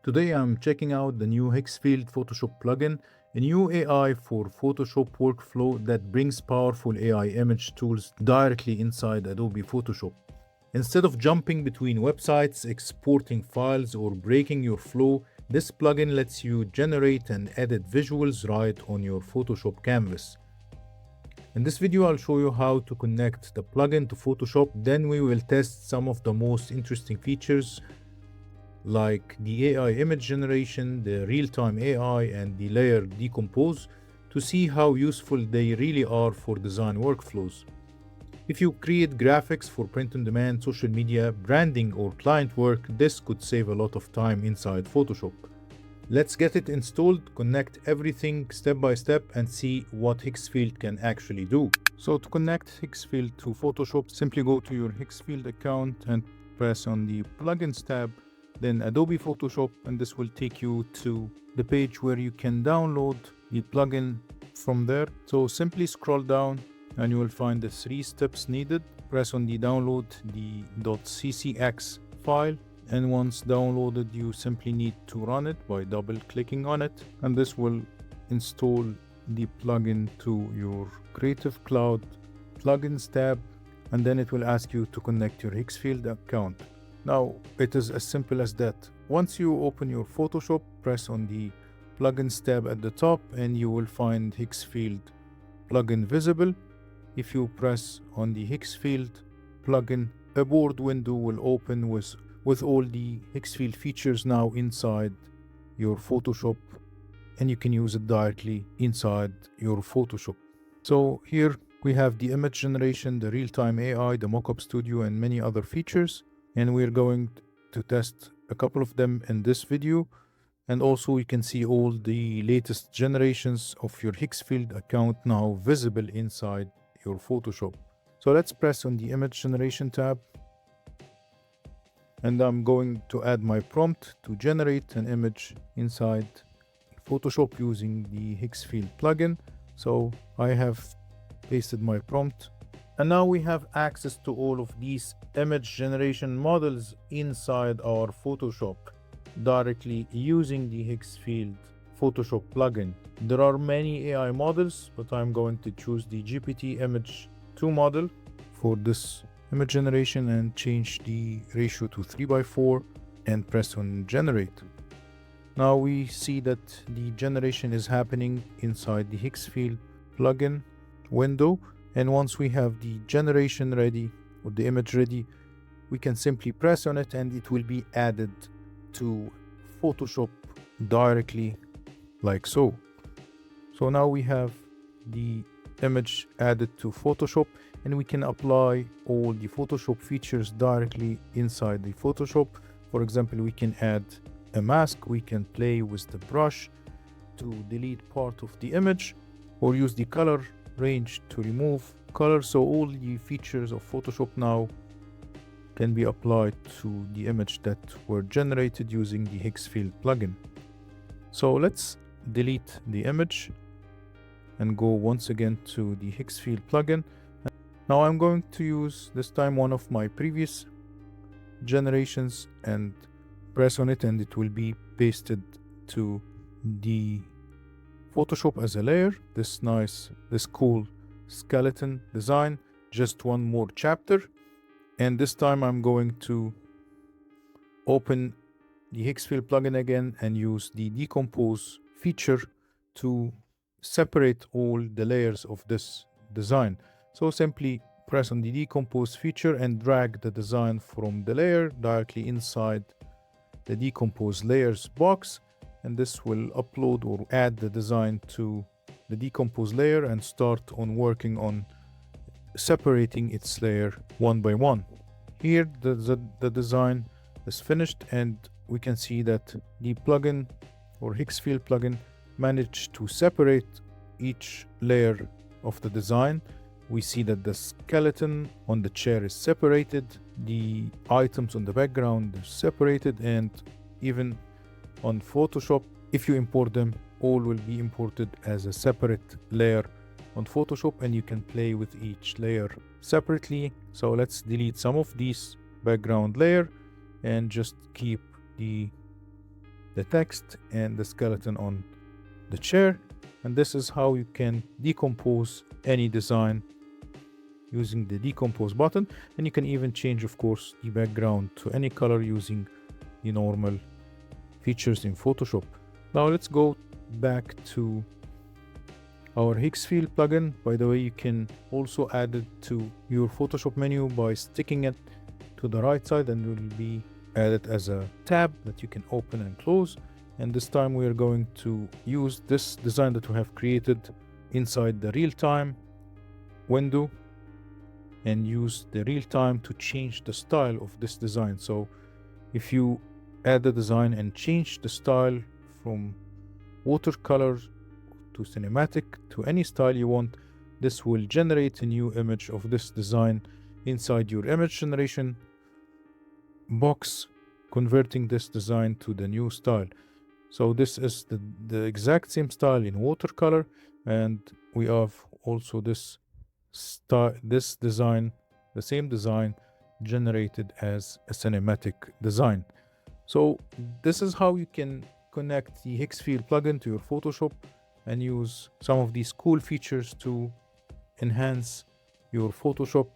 Today I'm checking out the new Higgsfield Photoshop plugin, a new AI for Photoshop workflow that brings powerful AI image tools directly inside Adobe Photoshop. Instead of jumping between websites, exporting files, or breaking your flow, this plugin lets you generate and edit visuals right on your Photoshop canvas. In this video, I'll show you how to connect the plugin to Photoshop. Then we will test some of the most interesting features like the AI image generation, the real-time AI, and the layer Decompose to see how useful they really are for design workflows. If you create graphics for print-on-demand, social media, branding, or client work, this could save a lot of time inside Photoshop. Let's get it installed, connect everything step by step, and see what Higgsfield can actually do. So to connect Higgsfield to Photoshop, simply go to your Higgsfield account and press on the Plugins tab, then Adobe Photoshop, and this will take you to the page where you can download the plugin from there. So simply scroll down and you will find the 3 steps needed. Press on the download the .ccx file, and once downloaded you simply need to run it by double clicking on it, and this will install the plugin to your Creative Cloud plugins tab, and then it will ask you to connect your Higgsfield account. Now it is as simple as that. Once you open your Photoshop, press on the plugins tab at the top and you will find Higgsfield plugin visible. If you press on the Higgsfield plugin, a board window will open with all the Higgsfield features now inside your Photoshop, and you can use it directly inside your Photoshop. So here we have the image generation, the real-time AI, the mockup studio, and many other features. And we're going to test a couple of them in this video. And also you can see all the latest generations of your Higgsfield account now visible inside your Photoshop. So let's press on the image generation tab. And I'm going to add my prompt to generate an image inside Photoshop using the Higgsfield plugin. So I have pasted my prompt. And now we have access to all of these image generation models inside our Photoshop directly using the Higgsfield Photoshop plugin. There are many AI models, but I'm going to choose the GPT Image 2 model for this image generation and change the ratio to 3:4 and press on generate. Now we see that the generation is happening inside the Higgsfield plugin window. And once we have the generation ready or the image ready, we can simply press on it and it will be added to Photoshop directly like so. So now we have the image added to Photoshop and we can apply all the Photoshop features directly inside the Photoshop. For example, we can add a mask, we can play with the brush to delete part of the image, or use the color range to remove color. So all the features of Photoshop now can be applied to the image that were generated using the Higgsfield plugin. So let's delete the image and go once again to the Higgsfield plugin. Now I'm going to use this time one of my previous generations and press on it, and it will be pasted to the Photoshop as a layer. This cool skeleton design, just one more chapter. And this time I'm going to open the Higgsfield plugin again and use the Decompose feature to separate all the layers of this design. So simply press on the Decompose feature and drag the design from the layer directly inside the Decompose layers box, and this will upload or add the design to the Decompose layer and start on working on separating its layer one by one. Here the design is finished, and we can see that the plugin or Higgsfield plugin managed to separate each layer of the design. We see that the skeleton on the chair is separated, the items on the background are separated, and even on Photoshop, if you import them, all will be imported as a separate layer on Photoshop, and you can play with each layer separately. So let's delete some of these background layer and just keep the the text and the skeleton on the chair. And this is how you can decompose any design using the decompose button. And you can even change, of course, the background to any color using the normal features in Photoshop. Now let's go back to our Higgsfield plugin. By the way, you can also add it to your Photoshop menu by sticking it to the right side, and it will be added as a tab that you can open and close. And this time we are going to use this design that we have created inside the real-time window and use the real-time to change the style of this design. So if you add the design and change the style from watercolor to cinematic to any style you want, this will generate a new image of this design inside your image generation box, converting this design to the new style. So this is the exact same style in watercolor, and we have also this design, the same design generated as a cinematic design. So this is how you can connect the Higgsfield plugin to your Photoshop and use some of these cool features to enhance your Photoshop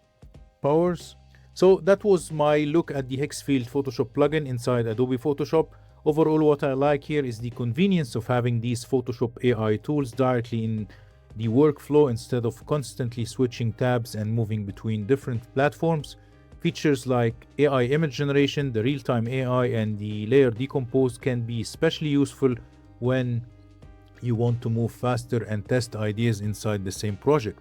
powers. So that was my look at the Higgsfield Photoshop plugin inside Adobe Photoshop. Overall, what I like here is the convenience of having these Photoshop AI tools directly in the workflow instead of constantly switching tabs and moving between different platforms. Features like AI image generation, the real-time AI, and the layer decompose can be especially useful when you want to move faster and test ideas inside the same project.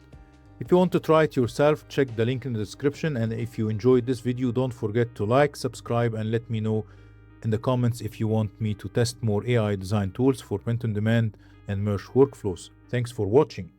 If you want to try it yourself, check the link in the description. And if you enjoyed this video, don't forget to like, subscribe, and let me know in the comments if you want me to test more AI design tools for print on demand and merge workflows. Thanks for watching.